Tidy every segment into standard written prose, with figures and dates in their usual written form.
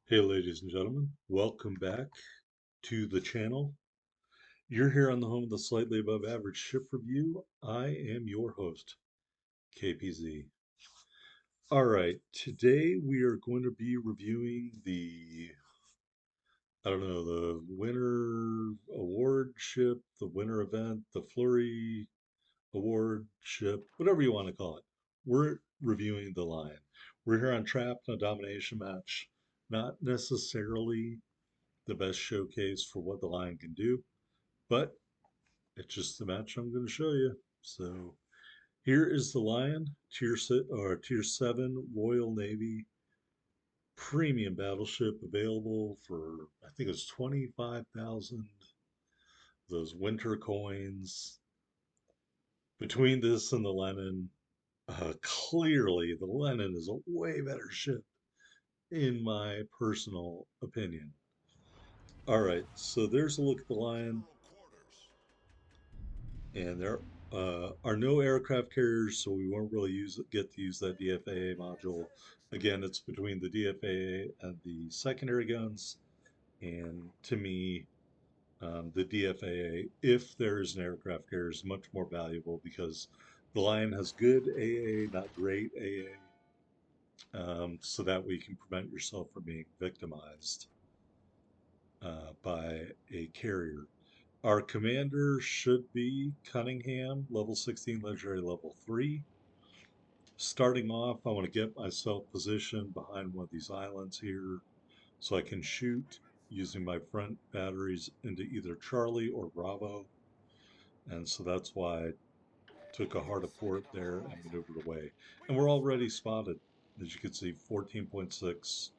Hey, ladies and gentlemen, welcome back to the channel. You're here on the home of the slightly above average ship review. I am your host, KPZ. All right, today we are going to be reviewing the winter award ship, the winter event, the flurry award ship, whatever you want to call it. We're reviewing the Lion. We're here on Trapped in a domination match, not necessarily the best showcase for what the Lion can do, but it's just the match I'm going to show you. So here is the Lion, Tier 7 Royal Navy premium battleship available for, I think it's 25,000. Those winter coins. Between this and the Lenin, clearly the Lenin is a way better ship, in my personal opinion. All right, so there's a look at the Lion. And there are no aircraft carriers, so we won't really get to use that DFAA module. Again, it's between the DFAA and the secondary guns, and to me, the DFAA, if there is an aircraft carrier, is much more valuable because the Lion has good AA, not great AA, so that way you can prevent yourself from being victimized by a carrier. Our commander should be Cunningham, level 16, legendary level 3. Starting off, I want to get myself positioned behind one of these islands here so I can shoot using my front batteries into either Charlie or Bravo. And so that's why I took a hard port there and maneuvered away. And we're already spotted. As you can see, 14.6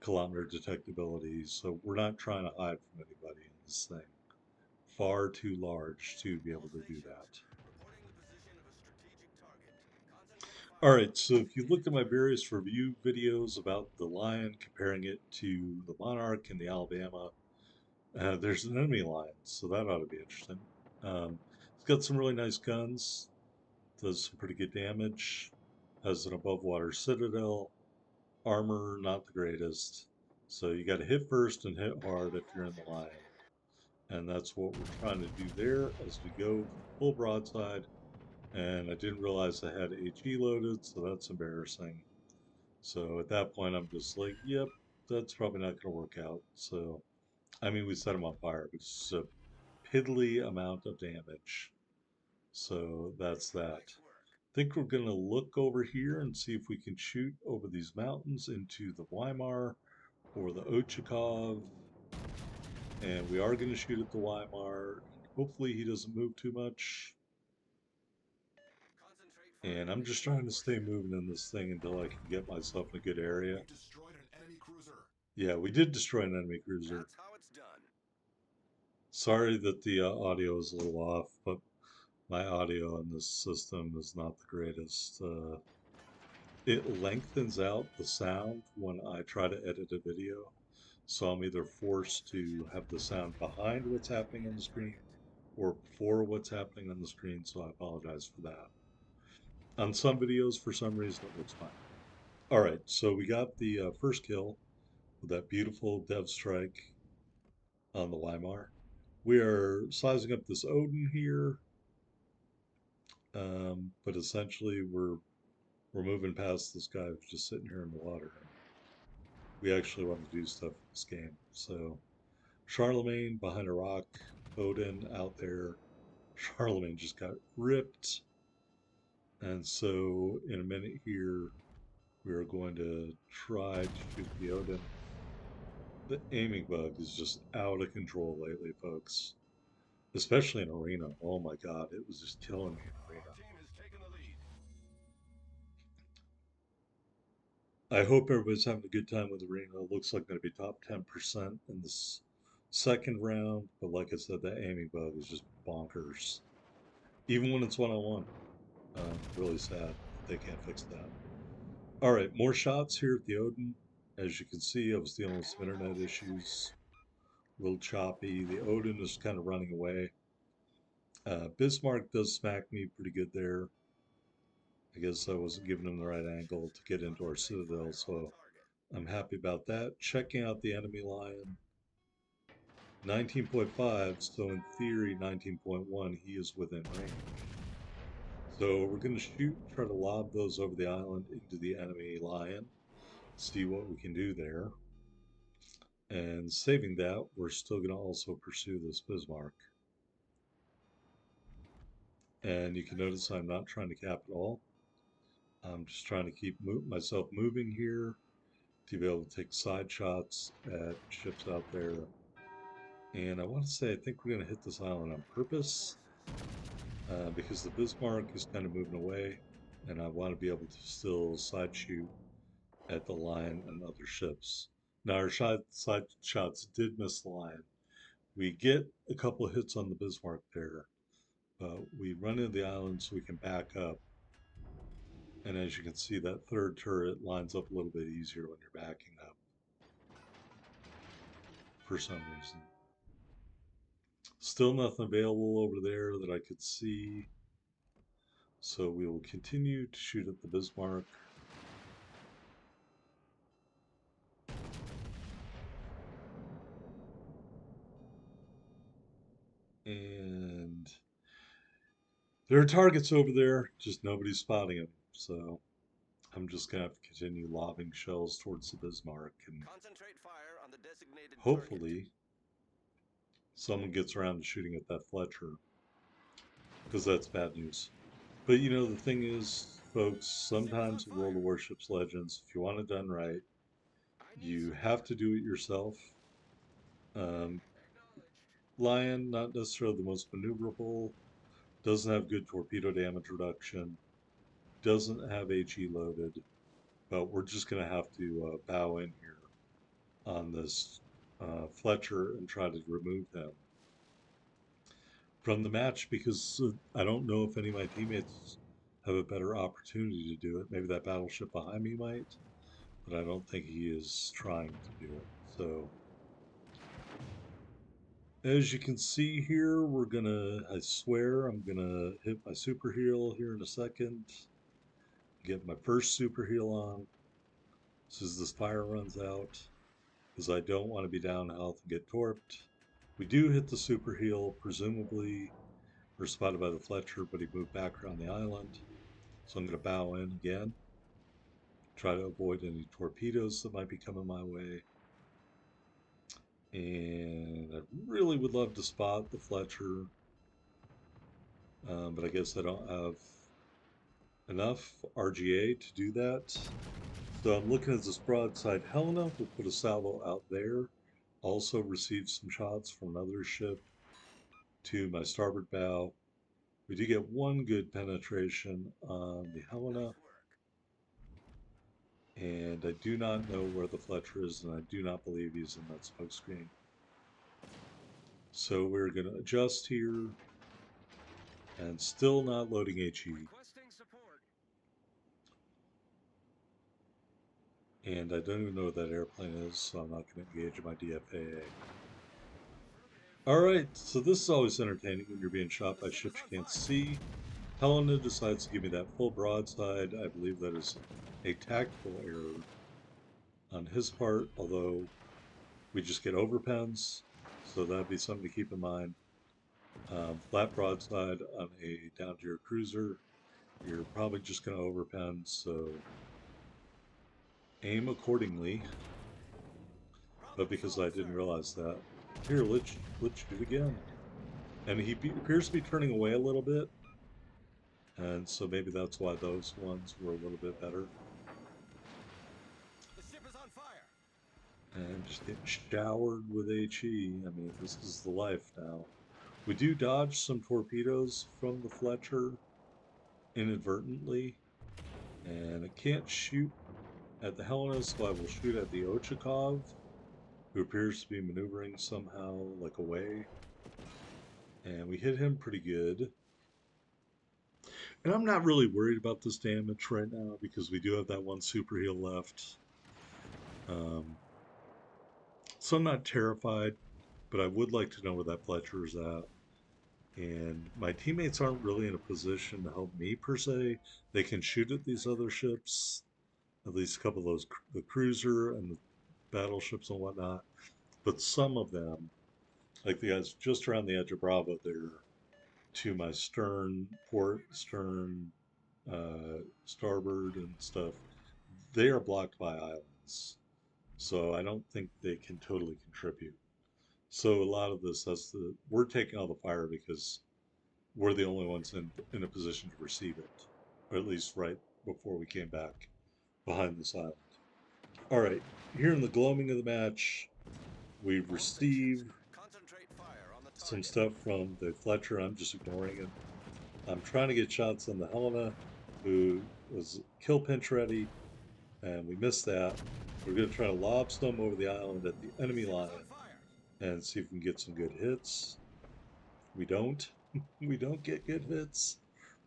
kilometer detectability. So we're not trying to hide from anybody in this thing. Far too large to be able to do that. All right, so if you looked at my various review videos about the Lion, comparing it to the Monarch and the Alabama, there's an enemy Lion, so that ought to be interesting. It's got some really nice guns, does some pretty good damage, has an above water citadel, armor not the greatest. So you got to hit first and hit hard if you're in the Lion. And that's what we're trying to do there as we go full broadside. And I didn't realize I had HE loaded, so that's embarrassing. So at that point, I'm just like, yep, that's probably not going to work out. So, I mean, we set him on fire, but it's a piddly amount of damage. So that's that. I think we're going to look over here and see if we can shoot over these mountains into the Weimar or the Ochakov. And we are going to shoot at the Weimar. Hopefully he doesn't move too much. And I'm just trying to stay moving in this thing until I can get myself in a good area. Yeah, we did destroy an enemy cruiser. Sorry that the audio is a little off, but my audio on this system is not the greatest. It lengthens out the sound when I try to edit a video, so I'm either forced to have the sound behind what's happening on the screen or before what's happening on the screen, so I apologize for that. On some videos, for some reason, it looks fine. All right, so we got the first kill with that beautiful Dev Strike on the Weimar. We are sizing up this Odin here, but essentially we're moving past this guy who's just sitting here in the water. We actually want to do stuff in this game. So Charlemagne behind a rock, Odin out there. Charlemagne just got ripped. And so in a minute here, we are going to try to shoot the Odin. The aiming bug is just out of control lately, folks. Especially in arena. Oh my god, it was just killing me in arena. I hope everybody's having a good time with arena. It looks like going to be top 10% in this second round, but like I said, that aiming bug is just bonkers. Even when it's one-on-one. Really sad that they can't fix that. All right, more shots here at the Odin. As you can see, I was dealing with some internet issues. A little choppy. The Odin is kind of running away. Bismarck does smack me pretty good there. I guess I wasn't giving him the right angle to get into our citadel, so I'm happy about that. Checking out the enemy lion. 19.5, so in theory 19.1, he is within range. So we're going to shoot and try to lob those over the island into the enemy lion, see what we can do there. And saving that, we're still going to also pursue this Bismarck. And you can notice I'm not trying to cap at all. I'm just trying to keep myself moving here to be able to take side shots at ships out there. And I want to say I think we're going to hit this island on purpose because the Bismarck is kind of moving away, and I want to be able to still side shoot at the line and other ships. Now our side shots did miss the line. We get a couple of hits on the Bismarck there, but we run into the island so we can back up. And as you can see, that third turret lines up a little bit easier when you're backing up for some reason. Still nothing available over there that I could see. So we will continue to shoot at the Bismarck. And there are targets over there, just nobody's spotting them. So I'm just going to have to continue lobbing shells towards the Bismarck. And hopefully someone gets around to shooting at that Fletcher, because that's bad news. But you know, the thing is, folks, sometimes in World of Warships Legends, if you want it done right, you have to do it yourself. Um, Lion, not necessarily the most maneuverable, doesn't have good torpedo damage reduction, doesn't have HE loaded, but we're just going to have to bow in here on this Fletcher and try to remove him from the match because I don't know if any of my teammates have a better opportunity to do it. Maybe that battleship behind me might, but I don't think he is trying to do it. So as you can see here, we're gonna, I swear, I'm gonna hit my super heal here in a second. Get my first super heal on as soon as this fire runs out, because I don't want to be down health and get torped. We do hit the super heal, presumably we're spotted by the Fletcher, but he moved back around the island. So I'm going to bow in again, try to avoid any torpedoes that might be coming my way. And I really would love to spot the Fletcher, but I guess I don't have enough RGA to do that. So I'm looking at this broadside Helena. We'll put a salvo out there. Also received some shots from another ship to my starboard bow. We do get one good penetration on the Helena. And I do not know where the Fletcher is, and I do not believe he's in that smoke screen. So we're going to adjust here, and still not loading HE. And I don't even know what that airplane is, so I'm not going to engage my DFAA. Alright, so this is always entertaining when you're being shot by ships you can't see. Helena decides to give me that full broadside. I believe that is a tactical error on his part, although we just get overpens, so that'd be something to keep in mind. Flat broadside on a down to your cruiser, you're probably just going to overpen, so aim accordingly. But because I didn't realize that, here, let's shoot again. And he appears to be turning away a little bit, and so maybe that's why those ones were a little bit better. And just getting showered with HE. I mean, this is the life now. We do dodge some torpedoes from the Fletcher inadvertently, and I can't shoot at the Helena, so I will shoot at the Ochakov, who appears to be maneuvering somehow like away. And we hit him pretty good. And I'm not really worried about this damage right now because we do have that one super heal left. So I'm not terrified, but I would like to know where that Fletcher is at. And my teammates aren't really in a position to help me per se. They can shoot at these other ships at least a couple of those, the cruiser and the battleships and whatnot. But some of them, like the guys just around the edge of Bravo, they're to my stern, port, stern, starboard, and stuff. They are blocked by islands, so I don't think they can totally contribute. So a lot of this, we're taking all the fire because we're the only ones in a position to receive it, or at least right before we came back behind this island. All right, here in the gloaming of the match, we receive some stuff from the Fletcher. I'm just ignoring it. I'm trying to get shots on the Helena, who was kill pinch ready, and we missed that. We're going to try to lob some over the island at the enemy line and see if we can get some good hits. We don't. We don't get good hits.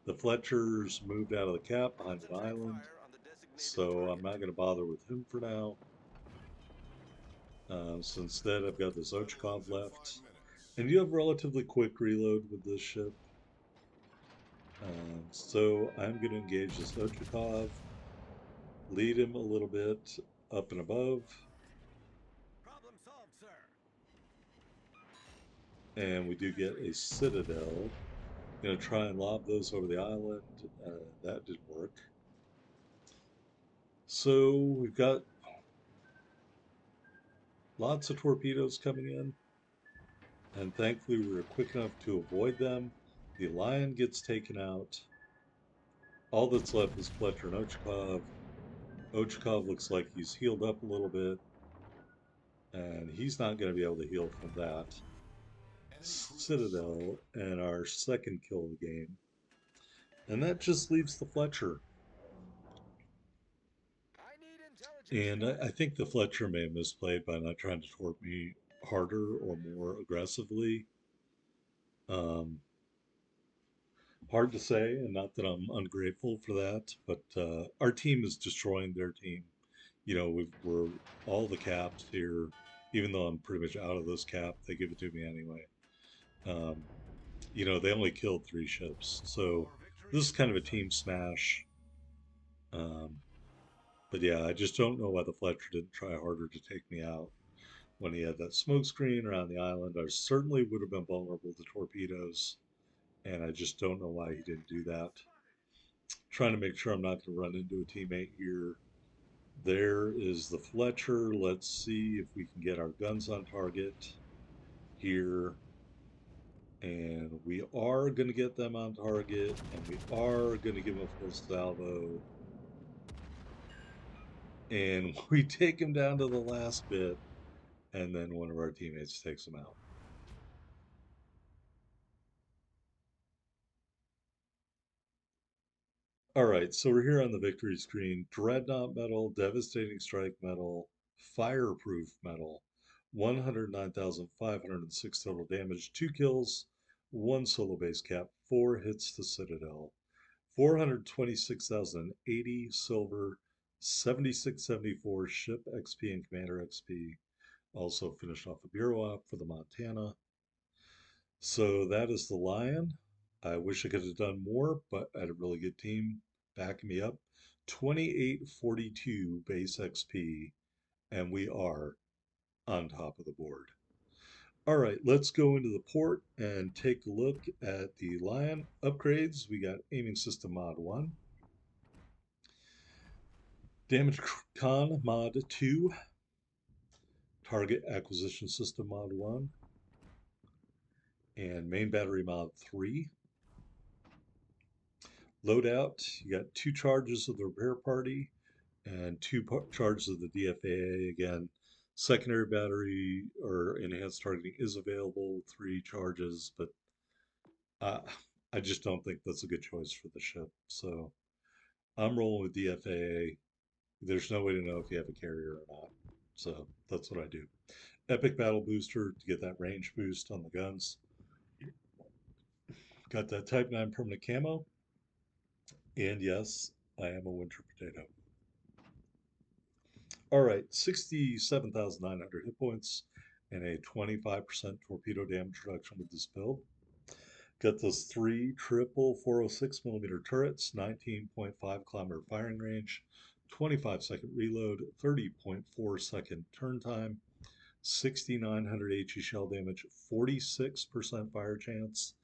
The Fletcher's moved out of the cap behind an island, so I'm not going to bother with him for now. So instead, I've got this Ochakov left. And you have relatively quick reload with this ship. So I'm going to engage this Ochakov, lead him a little bit up and above. Problem solved, sir. And we do get a Citadel. Going to try and lob those over the island. That didn't work. So we've got lots of torpedoes coming in. And thankfully we were quick enough to avoid them. The Lion gets taken out. All that's left is Fletcher and Ochakov. Ochakov looks like he's healed up a little bit, and he's not going to be able to heal from that. Citadel and our second kill of the game. And that just leaves the Fletcher. And I think the Fletcher may have misplayed by not trying to torp me harder or more aggressively. Um, Hard to say, and not that I'm ungrateful for that, but our team is destroying their team. You know, we're all the caps here, even though I'm pretty much out of this cap, they give it to me anyway. Um, you know, they only killed 3 ships, so this is kind of a team smash. Um, but yeah, I just don't know why the Fletcher didn't try harder to take me out when he had that smoke screen around the island. I certainly would have been vulnerable to torpedoes, and I just don't know why he didn't do that. Trying to make sure I'm not going to run into a teammate here. There is the Fletcher. Let's see if we can get our guns on target here. And we are going to get them on target, and we are going to give them a full salvo. And we take him down to the last bit, and then one of our teammates takes him out. All right, so we're here on the victory screen. Dreadnought medal, devastating strike medal, fireproof medal, 109,506 total damage, 2 kills, 1 solo base cap, 4 hits to Citadel, 426,080 silver, 7674 ship XP and commander XP. Also finished off a bureau op for the Montana. So that is the Lion. I wish I could have done more, but I had a really good team backing me up. 2842 base XP, and we are on top of the board. All right, let's go into the port and take a look at the Lion upgrades. We got aiming system mod 1, damage con mod 2, target acquisition system mod 1, and main battery mod 3. Loadout, you got 2 charges of the repair party and 2 charges of the DFAA. Again, secondary battery or enhanced targeting is available, 3 charges, but uh, I just don't think that's a good choice for the ship. So I'm rolling with DFAA. There's no way to know if you have a carrier or not. So that's what I do. Epic Battle Booster to get that range boost on the guns. Got that Type 9 permanent camo. And yes, I am a winter potato. All right, 67,900 hit points and a 25% torpedo damage reduction with this build. Got those 3 triple 406 millimeter turrets, 19.5 kilometer firing range, 25-second reload, 30.4-second turn time, 6,900 HE shell damage, 46% fire chance,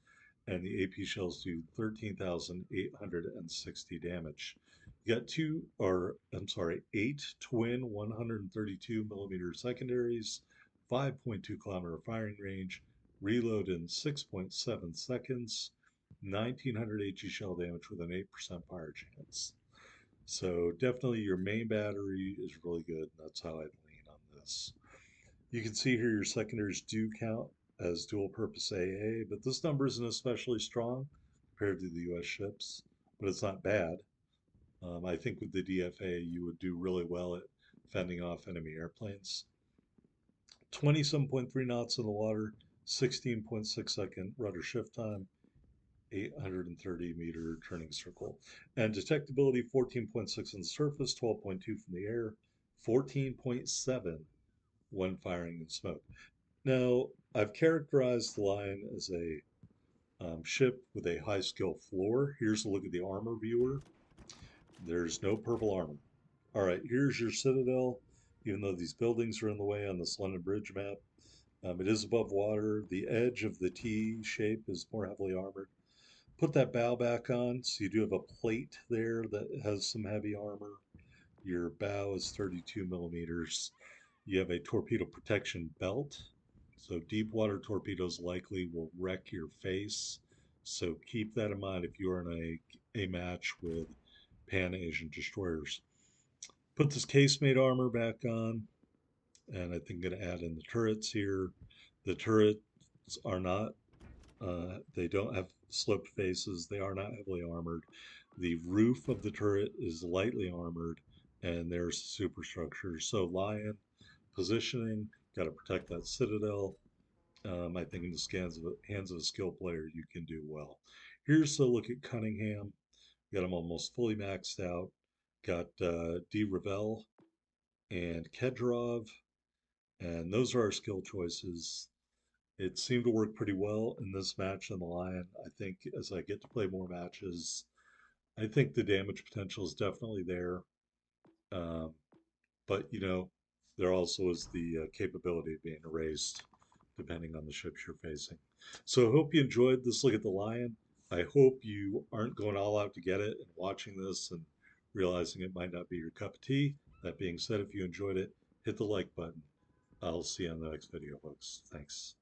and the AP shells do 13,860 damage. You got eight twin 132 millimeter secondaries, 5.2 kilometer firing range, reload in 6.7 seconds, 1900 HE shell damage with an 8% fire chance. So definitely your main battery is really good. That's how I'd lean on this. You can see here your secondaries do count as dual purpose AA, but this number isn't especially strong compared to the US ships, but it's not bad. I think with the DFA, you would do really well at fending off enemy airplanes. 27.3 knots in the water, 16.6-second rudder shift time, 830-meter turning circle. And detectability 14.6 on the surface, 12.2 from the air, 14.7 when firing in smoke. Now, I've characterized the Lion as a ship with a high skill floor. Here's a look at the armor viewer. There's no purple armor. All right, here's your citadel. Even though these buildings are in the way on this London Bridge map, it is above water. The edge of the T shape is more heavily armored. Put that bow back on, so you do have a plate there that has some heavy armor. Your bow is 32 millimeters. You have a torpedo protection belt. So deep water torpedoes likely will wreck your face. So keep that in mind if you're in a match with Pan Asian destroyers. Put this casemate armor back on, and I think I'm going to add in the turrets here. The turrets are not, they don't have sloped faces. They are not heavily armored. The roof of the turret is lightly armored, and there's the superstructure. So Lion positioning, got to protect that citadel. I think in the hands of a skilled player, you can do well. Here's a look at Cunningham. Got him almost fully maxed out. Got D. Ravel and Kedrov, and those are our skill choices. It seemed to work pretty well in this match on the Lion. I think as I get to play more matches, I think the damage potential is definitely there. Um, but there also is the capability of being erased depending on the ships you're facing. So I hope you enjoyed this look at the Lion. I hope you aren't going all out to get it and watching this and realizing it might not be your cup of tea. That being said, if you enjoyed it, hit the like button. I'll see you on the next video, folks. Thanks.